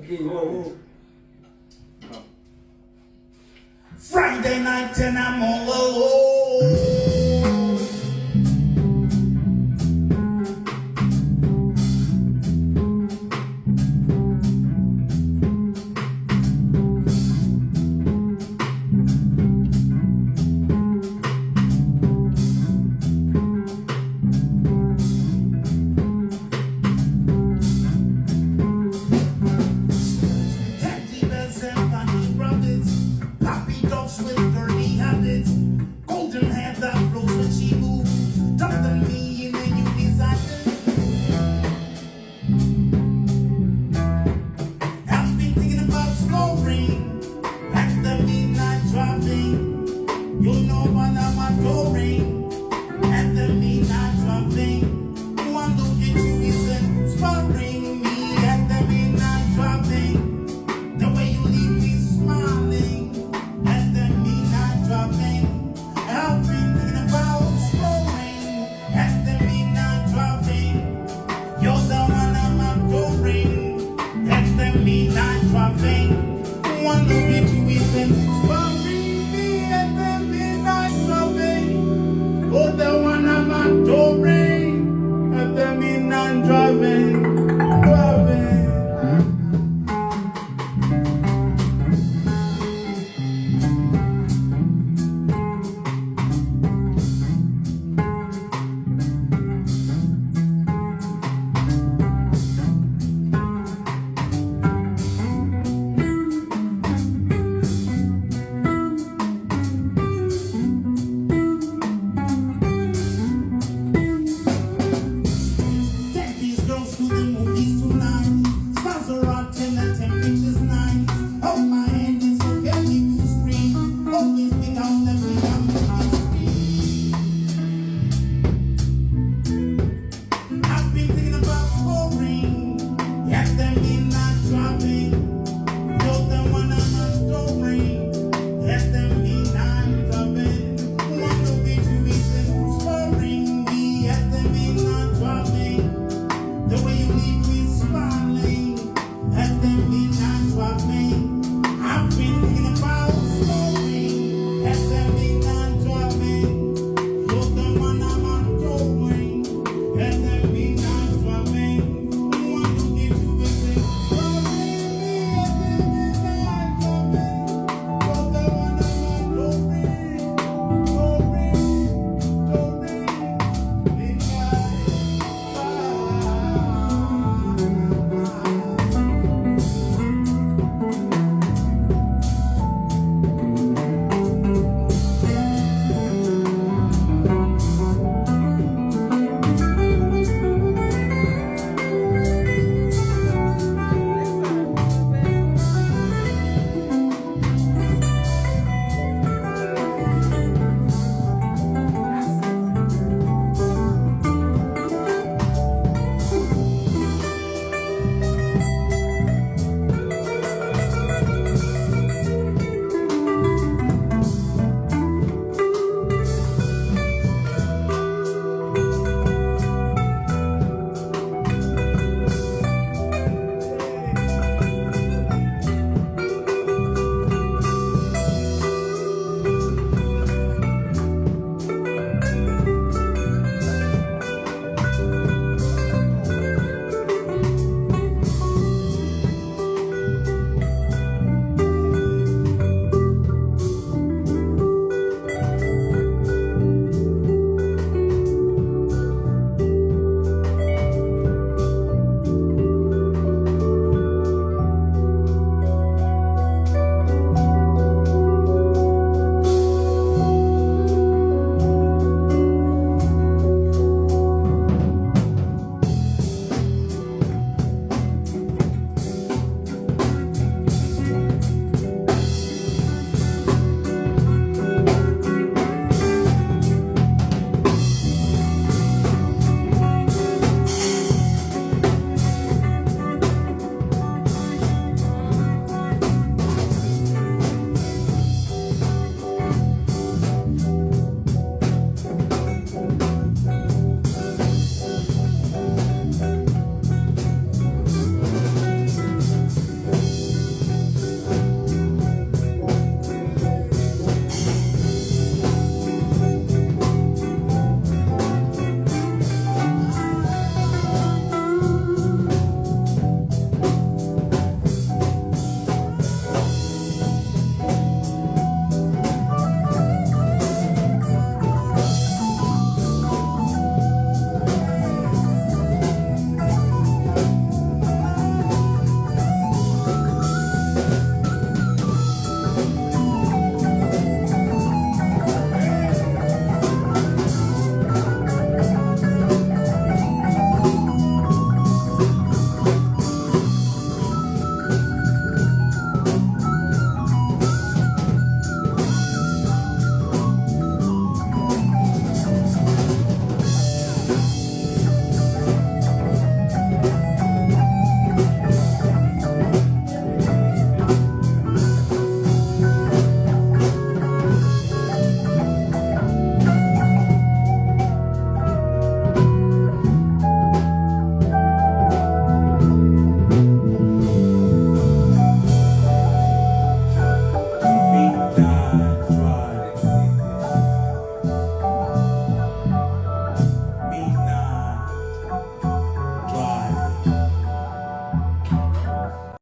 Okay, whoa. Friday night and I'm all alone. Teddy bears and bunny rabbits, puppy dogs with dirty habits, golden hair that flows when she moves, dump them me in the new design. I've been thinking about slow rain, at the midnight driving. You know what I'm adoring, at the midnight driving. One look at you is inspiring me, at the midnight driving. The way you leave me smiling, at the midnight driving. I've been thinking about slow rain, at the midnight driving. You're the one I'm adoring, at the midnight driving. One look at